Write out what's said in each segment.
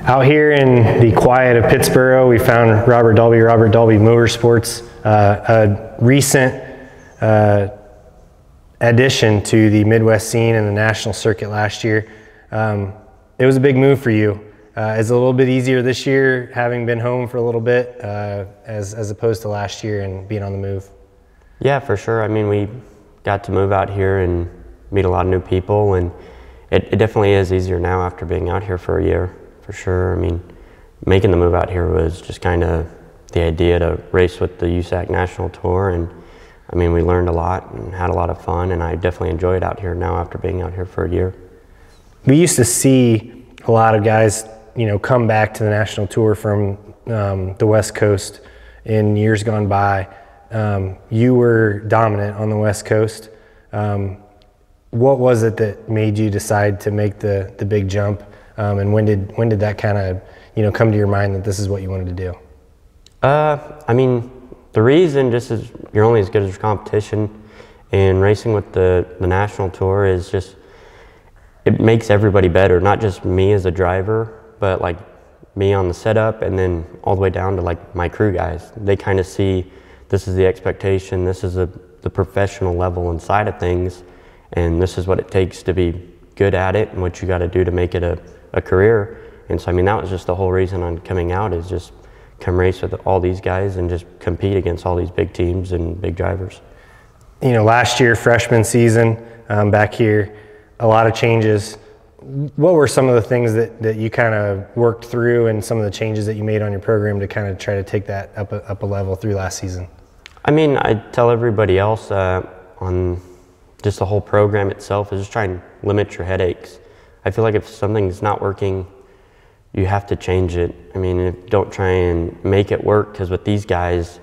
Out here in the quiet of Pittsburgh, we found Robert Dalby Motorsports, a recent addition to the Midwest scene and the national circuit last year. It was a big move for you. It's a little bit easier this year, having been home for a little bit, as opposed to last year and being on the move. Yeah, for sure. I mean, we got to move out here and meet a lot of new people, and it definitely is easier now after being out here for a year, for sure. I mean, making the move out here was just kind of the idea to race with the USAC National Tour, and I mean, we learned a lot and had a lot of fun, and I definitely enjoy it out here now after being out here for a year. We used to see a lot of guys, you know, come back to the National Tour from the West Coast in years gone by. You were dominant on the West Coast. What was it that made you decide to make the big jump? And when did that kind of, you know, come to your mind that this is what you wanted to do? I mean, the reason just is you're only as good as your competition, and racing with the National Tour is just, it makes everybody better, not just me as a driver, but like me on the setup, and then all the way down to like my crew guys. They kind of see this is the expectation, this is the professional level inside of things, and this is what it takes to be good at it and what you got to do to make it a career. And so I mean, that was just the whole reason on coming out, is just come race with all these guys and just compete against all these big teams and big drivers. You know, last year, freshman season, back here, a lot of changes. What were some of the things that you kind of worked through, and some of the changes that you made on your program to kind of try to take that up a level through last season? I mean, I tell everybody else on just the whole program itself is just try and limit your headaches. I feel like if something's not working, you have to change it. I mean, don't try and make it work, because with these guys,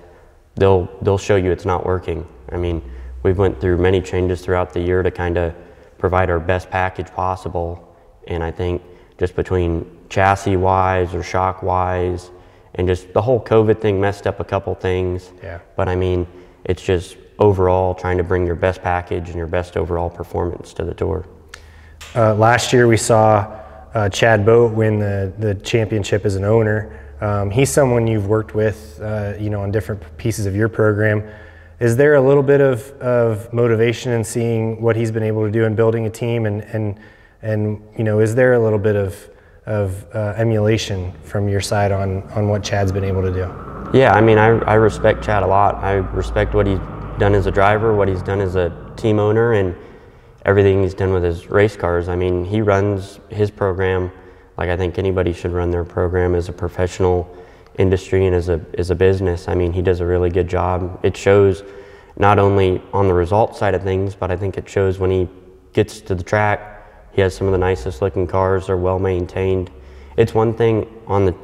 they'll show you it's not working. I mean, we've went through many changes throughout the year to kind of provide our best package possible, and I think just between chassis-wise or shock-wise, and just the whole COVID thing messed up a couple things. Yeah. But I mean, it's just overall trying to bring your best package and your best overall performance to the tour. Last year we saw Chad Boat win the championship as an owner. He's someone you've worked with, you know, on different pieces of your program. Is there a little bit of motivation in seeing what he's been able to do in building a team, and you know, is there a little bit of emulation from your side on what Chad's been able to do? Yeah, I mean, I respect Chad a lot. I respect what he's done as a driver, what he's done as a team owner, and everything he's done with his race cars. I mean, he runs his program like I think anybody should run their program, as a professional industry and as a business. I mean, he does a really good job. It shows not only on the results side of things, but I think it shows when he gets to the track. He has some of the nicest looking cars. They're well maintained. It's one thing on the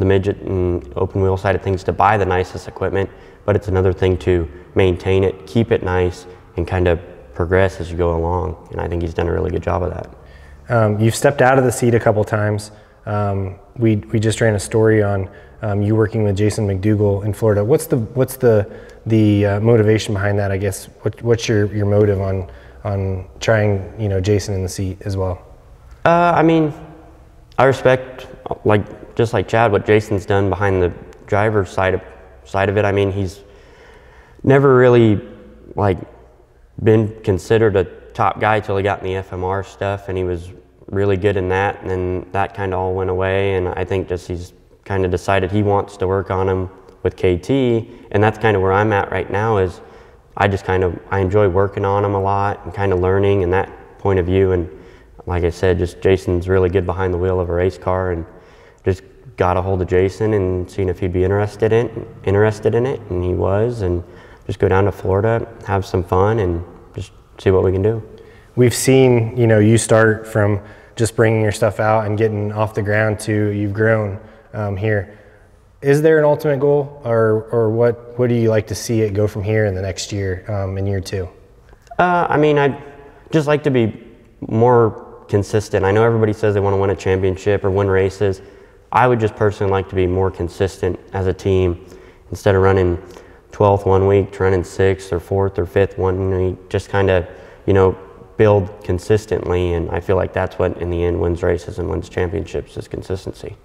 midget and open wheel side of things to buy the nicest equipment, but it's another thing to maintain it, keep it nice, and kind of progress as you go along. And I think he's done a really good job of that. You've stepped out of the seat a couple times. We just ran a story on you working with Jason McDowell in Florida. What's the motivation behind that? I guess what's your motive on trying, you know, Jason in the seat as well? I mean, I respect, just like Chad, what Jason's done behind the driver's side of it. I mean, he's never really been considered a top guy till he got in the FMR stuff, and he was really good in that, and then that kind of all went away, and I think just he's kind of decided he wants to work on him with KT, and that's kind of where I'm at right now. Is I enjoy working on him a lot and kind of learning in that point of view. And like I said, just Jason's really good behind the wheel of a race car, and just got a hold of Jason and seen if he'd be interested in it, and he was, and just go down to Florida, have some fun, and just see what we can do. We've seen, you know, you start from just bringing your stuff out and getting off the ground to you've grown here. Is there an ultimate goal, or what do you like to see it go from here in the next year, in year two? I mean, I'd just like to be more consistent. I know everybody says they want to win a championship or win races. I would just personally like to be more consistent as a team. Instead of running 12th one week to running 6th or 4th or 5th one week, just kind of, you know, build consistently, and I feel like that's what in the end wins races and wins championships is consistency.